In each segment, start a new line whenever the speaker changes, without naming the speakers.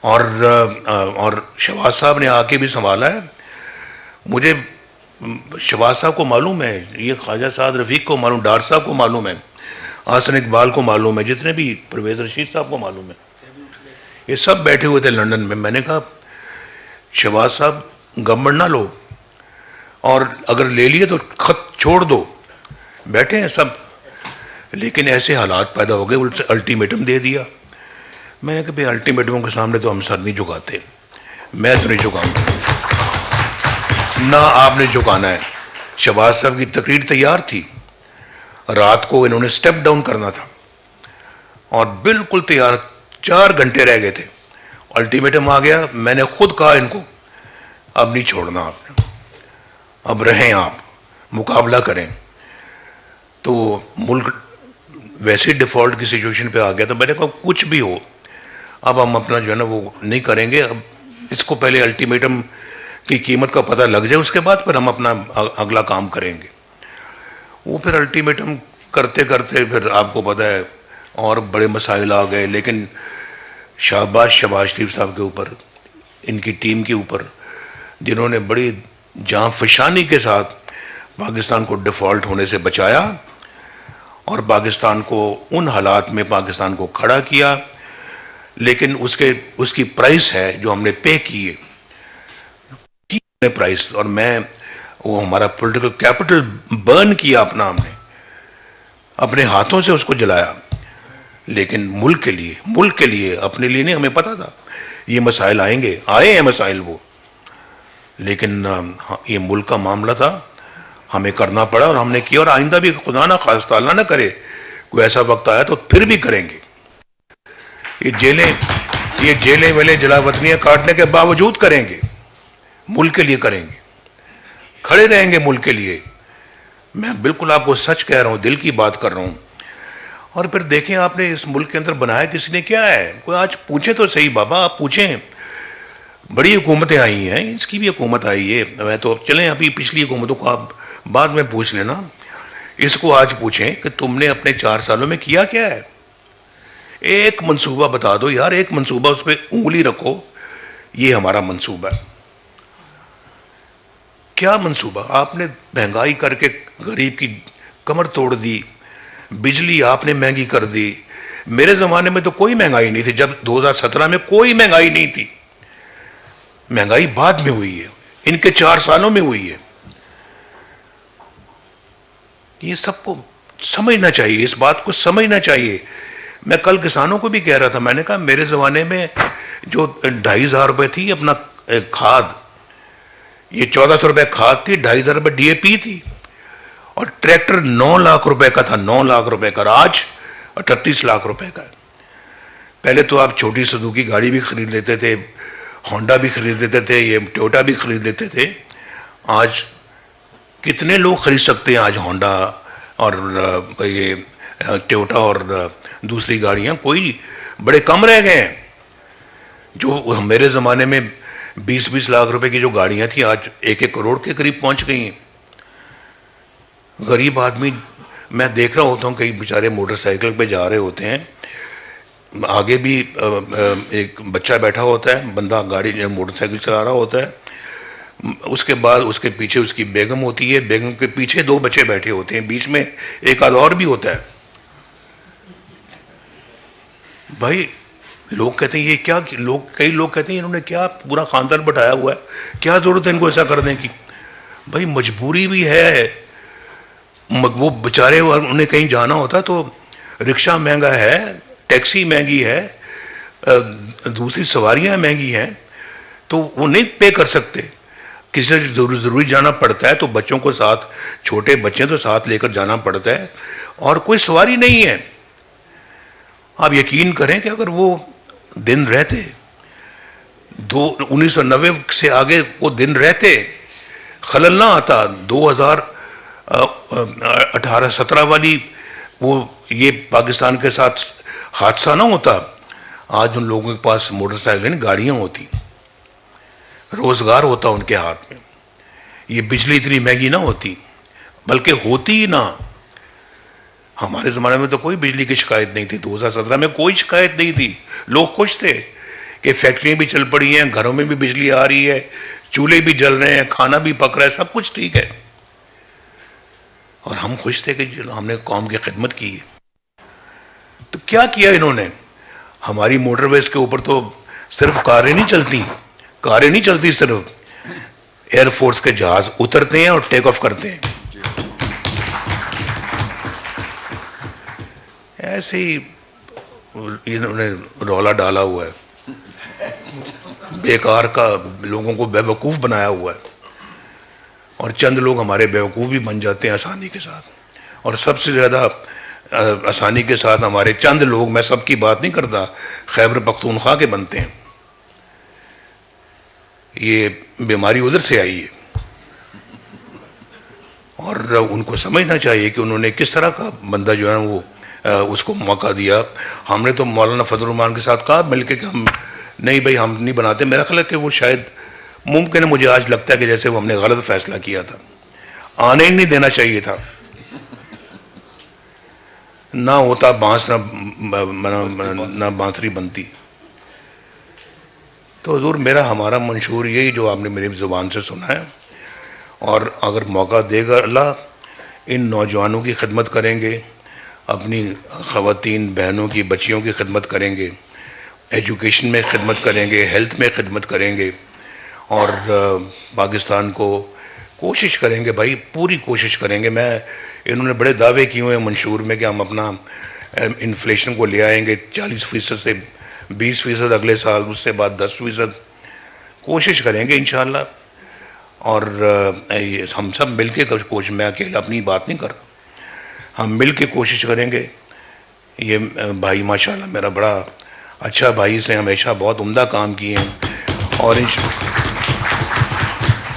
اور شہباز صاحب نے آ کے بھی سنبھالا ہے. مجھے شہباز صاحب کو معلوم ہے, یہ خواجہ سعد رفیق کو معلوم, ڈار صاحب کو معلوم ہے, حسن اقبال کو معلوم ہے, جتنے بھی پرویز رشید صاحب کو معلوم ہے, یہ سب بیٹھے ہوئے تھے لندن میں. میں نے کہا شہباز صاحب گورنمنٹ نہ لو, اور اگر لے لیے تو خط چھوڑ دو, بیٹھے ہیں سب. لیکن ایسے حالات پیدا ہو گئے, ان سے الٹیمیٹم دے دیا. میں نے کہا بھائی الٹیمیٹموں کے سامنے تو ہم سر نہیں جھکاتے, میں تو نہیں جھکاؤں گا, نہ آپ نے جھکانا ہے. شہباز صاحب کی تقریر تیار تھی, رات کو انہوں نے سٹیپ ڈاؤن کرنا تھا, اور بالکل تیار, 4 گھنٹے رہ گئے تھے, الٹیمیٹم آ گیا. میں نے خود کہا ان کو اب نہیں چھوڑنا آپ نے, اب رہیں آپ, مقابلہ کریں. تو ملک ویسے ڈیفالٹ کی سچویشن پہ آ گیا. تو میں نے کہا کچھ بھی ہو اب ہم اپنا جو ہے نا وہ نہیں کریں گے, اب اس کو پہلے الٹیمیٹم کی قیمت کا پتہ لگ جائے, اس کے بعد پھر ہم اپنا اگلا کام کریں گے. وہ پھر الٹیمیٹم کرتے کرتے پھر آپ کو پتہ ہے اور بڑے مسائل آ گئے. لیکن شاباش شہباز شریف صاحب کے اوپر, ان کی ٹیم کے اوپر, جنہوں نے بڑی جاں فشانی کے ساتھ پاکستان کو ڈیفالٹ ہونے سے بچایا, اور پاکستان کو ان حالات میں پاکستان کو کھڑا کیا. لیکن اس کی پرائس ہے جو ہم نے پے کی ہے پرائس, اور میں وہ ہمارا پولیٹیکل کیپٹل برن کیا اپنا, ہم نے اپنے ہاتھوں سے اس کو جلایا. لیکن ملک کے لیے اپنے لیے نہیں. ہمیں پتا تھا یہ مسائل آئیں گے, آئے ہیں مسائل وہ, لیکن یہ ملک کا معاملہ تھا, ہمیں کرنا پڑا اور ہم نے کیا. اور آئندہ بھی خدا نہ خواستہ اللہ نہ کرے کوئی ایسا وقت آیا تو پھر بھی کریں گے. یہ جیلیں ویلیں جلا وطنیاں کاٹنے کے باوجود کریں گے, ملک کے لیے کریں گے, کھڑے رہیں گے ملک کے لیے. میں بالکل آپ کو سچ کہہ رہا ہوں, دل کی بات کر رہا ہوں. اور پھر دیکھیں آپ نے اس ملک کے اندر بنایا کس نے, کیا ہے, کوئی آج پوچھے تو صحیح بابا, آپ پوچھیں. بڑی حکومتیں آئی ہیں, اس کی بھی حکومت آئی ہے, میں تو چلیں ابھی پچھلی حکومتوں کو آپ بعد میں پوچھ لینا. اس کو آج پوچھیں کہ تم نے اپنے 4 سالوں میں کیا کیا ہے. ایک منصوبہ بتا دو یار, ایک منصوبہ, اس پہ انگلی رکھو, یہ ہمارا منصوبہ ہے. کیا منصوبہ؟ آپ نے مہنگائی کر کے غریب کی کمر توڑ دی, بجلی آپ نے مہنگی کر دی. میرے زمانے میں تو کوئی مہنگائی نہیں تھی, جب 2017 میں کوئی مہنگائی نہیں تھی. مہنگائی بعد میں ہوئی ہے, ان کے 4 سالوں میں ہوئی ہے. یہ سب کو سمجھنا چاہیے, اس بات کو سمجھنا چاہیے. میں کل کسانوں کو بھی کہہ رہا تھا, میں نے کہا میرے زمانے میں جو 2,500 روپے تھی اپنا کھاد, یہ 1,400 روپے کھاد تھی, 2,500 روپے ڈی اے پی تھی, اور ٹریکٹر 9 لاکھ روپے کا تھا, 9 لاکھ روپے کا. آج 38 لاکھ روپے کا ہے. پہلے تو آپ چھوٹی سزوکی گاڑی بھی خرید لیتے تھے, ہونڈا بھی خرید لیتے تھے, یہ ٹویوٹا بھی خرید لیتے تھے. آج کتنے لوگ خرید سکتے ہیں آج ہونڈا اور یہ ٹویوٹا اور دوسری گاڑیاں؟ کوئی, بڑے کم رہ گئے ہیں. جو میرے زمانے میں 20-20 لاکھ روپے کی جو گاڑیاں تھیں آج 1-1 کروڑ کے قریب پہنچ گئی ہیں. غریب آدمی, میں دیکھ رہا ہوتا ہوں کئی بیچارے موٹر سائیکل پہ جا رہے ہوتے ہیں, آگے بھی ایک بچہ بیٹھا ہوتا ہے, بندہ گاڑی موٹر سائیکل چلا رہا ہوتا ہے, اس کے بعد اس کے پیچھے اس کی بیگم ہوتی ہے, بیگم کے پیچھے 2 بچے بیٹھے ہوتے ہیں, بیچ میں ایک آدھ اور بھی ہوتا ہے. بھائی لوگ کہتے ہیں یہ کیا, کئی لوگ کہتے ہیں انہوں نے کیا پورا خاندان بٹھایا ہوا ہے, کیا ضرورت ہے ان کو ایسا کرنے کی. بھائی مجبوری بھی ہے, وہ بیچارے انہیں کہیں جانا ہوتا تو رکشہ مہنگا ہے, ٹیکسی مہنگی ہے, دوسری سواریاں مہنگی ہیں, تو وہ نہیں پے کر سکتے. کسی سے ضروری جانا پڑتا ہے تو بچوں کو ساتھ, چھوٹے بچے تو ساتھ لے کر جانا پڑتا ہے, اور کوئی سواری نہیں ہے. آپ یقین کریں کہ اگر وہ دن رہتے, 1990 سے آگے وہ دن رہتے, خلل نہ آتا, 2018-17 والی وہ یہ پاکستان کے ساتھ حادثہ نہ ہوتا, آج ان لوگوں کے پاس موٹر سائیکل گاڑیاں ہوتی, روزگار ہوتا ان کے ہاتھ میں, یہ بجلی اتنی مہنگی نہ ہوتی, بلکہ ہوتی ہی نہ. ہمارے زمانے میں تو کوئی بجلی کی شکایت نہیں تھی، 2017 میں کوئی شکایت نہیں تھی، لوگ خوش تھے کہ فیکٹریاں بھی چل پڑی ہیں، گھروں میں بھی بجلی آ رہی ہے، چولہے بھی جل رہے ہیں، کھانا بھی پک رہا ہے، سب کچھ ٹھیک ہے، اور ہم خوش تھے کہ ہم نے قوم کی خدمت کی ہے۔ تو کیا کیا انہوں نے؟ ہماری موٹر ویز کے اوپر تو صرف کاریں نہیں چلتی، صرف ایئر فورس کے جہاز اترتے ہیں اور ٹیک آف کرتے ہیں۔ ایسے ہی انہوں نے رولا ڈالا ہوا ہے، بیکار کا، لوگوں کو بے وقوف بنایا ہوا ہے، اور چند لوگ ہمارے بے وقوف بھی بن جاتے ہیں آسانی کے ساتھ، اور سب سے زیادہ آسانی کے ساتھ ہمارے چند لوگ، میں سب کی بات نہیں کرتا، خیبر پختونخوا کے بنتے ہیں۔ یہ بیماری ادھر سے آئی ہے، اور ان کو سمجھنا چاہیے کہ انہوں نے کس طرح کا بندہ جو ہے وہ اس کو موقع دیا۔ ہم نے تو مولانا فضل الرحمان کے ساتھ کہا مل کے کہ ہم نہیں بھائی، ہم نہیں بناتے۔ میرا خیال ہے کہ وہ شاید ممکن ہے، مجھے آج لگتا ہے کہ جیسے وہ ہم نے غلط فیصلہ کیا تھا، آنے ہی نہیں دینا چاہیے تھا، نہ ہوتا بانس نہ بانسری بنتی۔ تو حضور میرا ہمارا منشور یہی جو آپ نے میری زبان سے سنا ہے، اور اگر موقع دے گا اللہ، ان نوجوانوں کی خدمت کریں گے، اپنی خواتین بہنوں کی، بچیوں کی خدمت کریں گے، ایجوکیشن میں خدمت کریں گے، ہیلتھ میں خدمت کریں گے، اور پاکستان کو کوشش کریں گے بھائی، پوری کوشش کریں گے۔ انہوں نے بڑے دعوے کیے ہوئے ہیں منشور میں کہ ہم اپنا انفلیشن کو لے آئیں گے 40% سے 20% اگلے سال، اس سے بعد 10%، کوشش کریں گے انشاءاللہ۔ اور ہم سب مل کے کوشش، میں اکیلا اپنی بات نہیں کر رہا، ہم مل کے کوشش کریں گے۔ یہ بھائی ماشاءاللہ میرا بڑا اچھا بھائی، اس نے ہمیشہ بہت عمدہ کام کیے ہیں، اور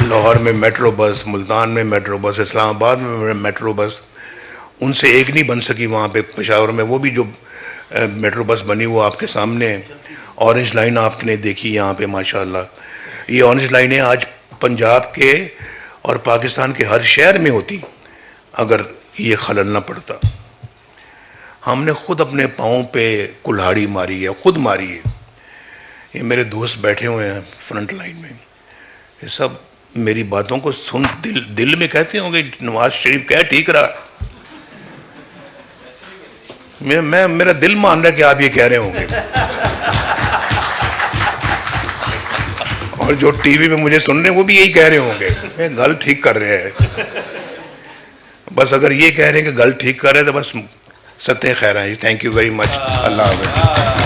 لاہور میں میٹرو بس، ملتان میں میٹرو بس، اسلام آباد میں میٹرو بس، ان سے ایک نہیں بن سکی وہاں پہ پشاور میں۔ وہ بھی جو میٹرو بس بنی وہ آپ کے سامنے ہے، اورنج لائن آپ نے دیکھی یہاں پہ ماشاءاللہ۔ یہ اورنج لائنیں آج پنجاب کے اور پاکستان کے ہر شہر میں ہوتی اگر یہ خلل نہ پڑتا۔ ہم نے خود اپنے پاؤں پہ کلہاڑی ماری ہے، خود ماری ہے۔ یہ میرے دوست بیٹھے ہوئے ہیں فرنٹ لائن میں، یہ سب میری باتوں کو سن دل میں کہتے ہوں گے نواز شریف کہہ ٹھیک رہا۔ میرا دل مان رہا ہے کہ آپ یہ کہہ رہے ہوں گے، اور جو ٹی وی پہ مجھے سن رہے ہیں وہ بھی یہی کہہ رہے ہوں گے، گل ٹھیک کر رہے ہیں۔ بس اگر یہ کہہ رہے ہیں کہ گل ٹھیک کر رہے ہیں تو بس ستیں خیر ہیں جی۔ تھینک یو ویری مچ، اللہ حافظ۔